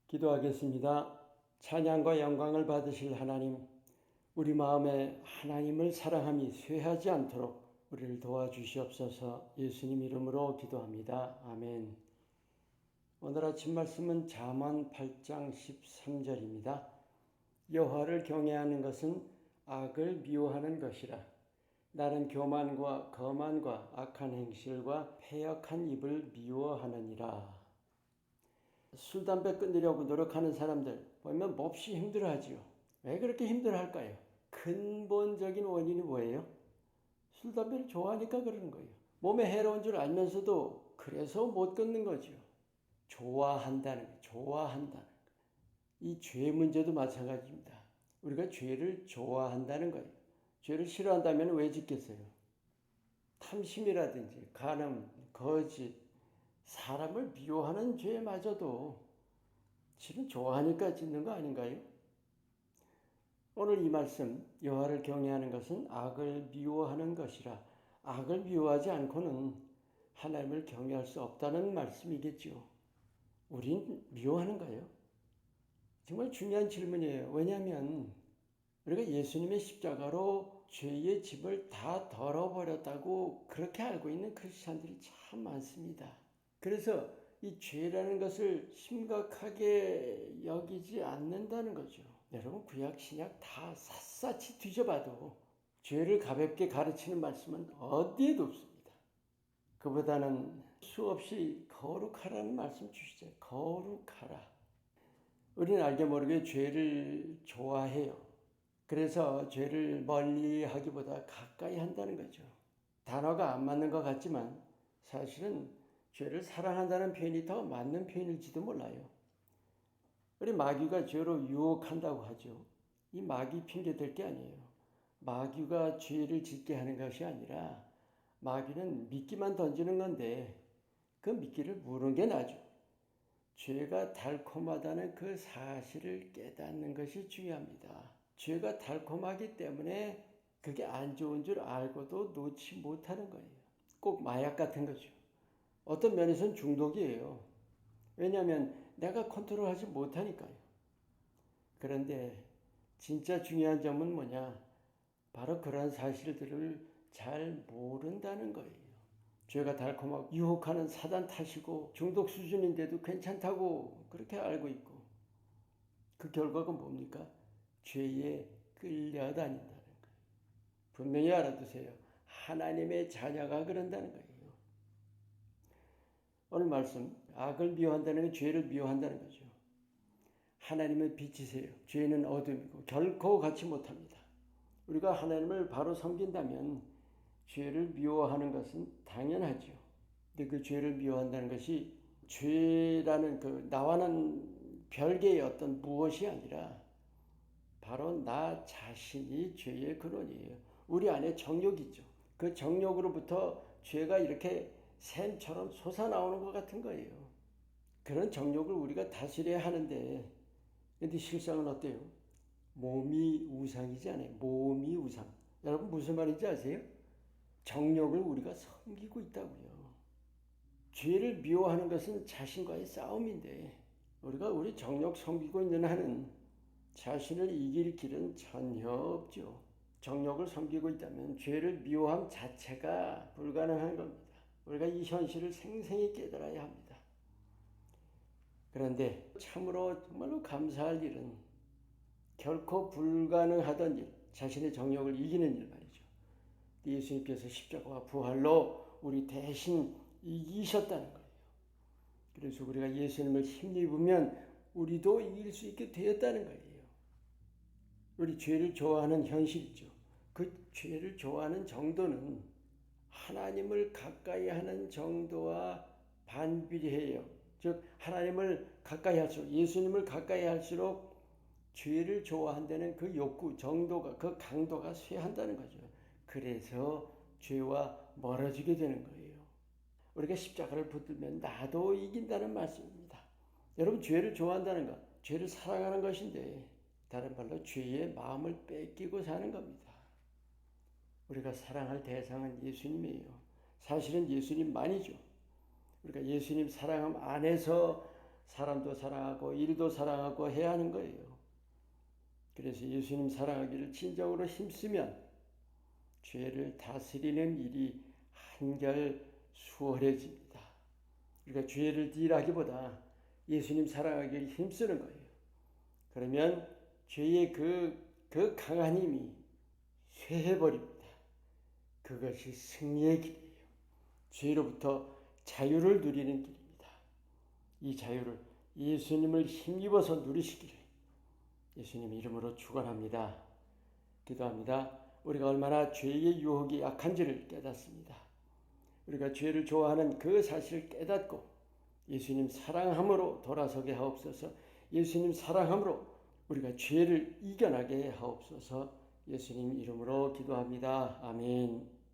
기도하겠습니다. 찬양과 영광을 받으실 하나님, 우리 마음에 하나님을 사랑함이 쇠하지 않도록 우리를 도와주시옵소서. 예수님 이름으로 기도합니다. 아멘. 오늘 아침 말씀은 잠언 8장 13절입니다. 여호와를 경외하는 것은 악을 미워하는 것이라. 나는 교만과 거만과 악한 행실과 패역한 입을 미워하느니라. 술, 담배 끊으려고 노력하는 사람들 보면 몹시 힘들어하지요. 왜 그렇게 힘들어할까요? 근본적인 원인이 뭐예요? 술, 담배를 좋아하니까 그러는 거예요. 몸에 해로운 줄 알면서도 그래서 못 끊는 거죠. 좋아한다는 거예요. 좋아한다는 거예요. 이 죄 문제도 마찬가지입니다. 우리가 죄를 좋아한다는 거예요. 죄를 싫어한다면 왜 짓겠어요? 탐심이라든지 간음, 거짓, 사람을 미워하는 죄마저도 실은 좋아하니까 짓는 거 아닌가요? 오늘 이 말씀, 여호와를 경외하는 것은 악을 미워하는 것이라. 악을 미워하지 않고는 하나님을 경외할 수 없다는 말씀이겠지요. 우린 미워하는가요? 정말 중요한 질문이에요. 왜냐하면 우리가 예수님의 십자가로 죄의 짐을 다 덜어버렸다고 그렇게 알고 있는 크리스찬들이 참 많습니다. 그래서 이 죄라는 것을 심각하게 여기지 않는다는 거죠. 여러분, 구약 신약 다 샅샅이 뒤져봐도 죄를 가볍게 가르치는 말씀은 어디에도 없습니다. 그보다는 수없이 거룩하라는 말씀 주시죠. 거룩하라. 우리는 알게 모르게 죄를 좋아해요. 그래서 죄를 멀리 하기보다 가까이 한다는 거죠. 단어가 안 맞는 것 같지만 사실은 죄를 사랑한다는 표현이 더 맞는 표현일지도 몰라요. 우리 마귀가 죄로 유혹한다고 하죠. 이 마귀 핑계 댈 게 아니에요. 마귀가 죄를 짓게 하는 것이 아니라 마귀는 미끼만 던지는 건데 그 미끼를 무는 게 나죠. 죄가 달콤하다는 그 사실을 깨닫는 것이 중요합니다. 죄가 달콤하기 때문에 그게 안 좋은 줄 알고도 놓지 못하는 거예요. 꼭 마약 같은 거죠. 어떤 면에서는 중독이에요. 왜냐하면 내가 컨트롤하지 못하니까요. 그런데 진짜 중요한 점은 뭐냐? 바로 그런 사실들을 잘 모른다는 거예요. 죄가 달콤하고 유혹하는 사단 탓이고 중독 수준인데도 괜찮다고 그렇게 알고 있고 그 결과가 뭡니까? 죄에 끌려다닌다는 거예요. 분명히 알아두세요. 하나님의 자녀가 그런다는 거예요. 오늘 말씀, 악을 미워한다는 건 죄를 미워한다는 거죠. 하나님은 빛이세요. 죄는 어둠이고 결코 같이 못합니다. 우리가 하나님을 바로 섬긴다면 죄를 미워하는 것은 당연하죠. 근데 그 죄를 미워한다는 것이 죄라는 그 나와는 별개의 어떤 무엇이 아니라 바로 나 자신이 죄의 근원이에요. 우리 안에 정욕이 있죠. 그 정욕으로부터 죄가 이렇게 샘처럼 솟아나오는 것 같은 거예요. 그런 정욕을 우리가 다스려야 하는데 근데 실상은 어때요? 몸이 우상이잖아요. 몸이 우상. 여러분 무슨 말인지 아세요? 정욕을 우리가 섬기고 있다고요. 죄를 미워하는 것은 자신과의 싸움인데 우리가 우리 정욕 섬기고 있는 한은 자신을 이길 길은 전혀 없죠. 정욕을 섬기고 있다면 죄를 미워함 자체가 불가능한 겁니다. 우리가 이 현실을 생생히 깨달아야 합니다. 그런데 참으로 정말로 감사할 일은 결코 불가능하던 일, 자신의 정욕을 이기는 일 말이죠. 예수님께서 십자가와 부활로 우리 대신 이기셨다는 거예요. 그래서 우리가 예수님을 힘입으면 우리도 이길 수 있게 되었다는 거예요. 우리 죄를 좋아하는 현실이죠. 그 죄를 좋아하는 정도는 하나님을 가까이 하는 정도와 반비례해요. 즉 하나님을 가까이 할수록 예수님을 가까이 할수록 죄를 좋아한다는 그 욕구 정도가 그 강도가 쇠한다는 거죠. 그래서 죄와 멀어지게 되는 거예요. 우리가 십자가를 붙들면 나도 이긴다는 말씀입니다. 여러분 죄를 좋아한다는 것, 죄를 사랑하는 것인데 다른 말로 죄의 마음을 뺏기고 사는 겁니다. 우리가 사랑할 대상은 예수님이에요. 사실은 예수님만이죠. 우리가 예수님 사랑함 안에서 사람도 사랑하고 일도 사랑하고 해야 하는 거예요. 그래서 예수님 사랑하기를 진정으로 힘쓰면 죄를 다스리는 일이 한결 수월해집니다. 우리가 죄를 딜하기보다 예수님 사랑하기를 힘쓰는 거예요. 그러면 죄의 그 강한 힘이 쇠해버립니다. 그것이 승리의 길이에요. 죄로부터 자유를 누리는 길입니다. 이 자유를 예수님을 힘입어서 누리시기를 예수님 이름으로 축원합니다. 기도합니다. 우리가 얼마나 죄의 유혹이 약한지를 깨닫습니다. 우리가 죄를 좋아하는 그 사실을 깨닫고 예수님 사랑함으로 돌아서게 하옵소서. 예수님 사랑함으로 우리가 죄를 이겨나게 하옵소서. 예수님 이름으로 기도합니다. 아멘.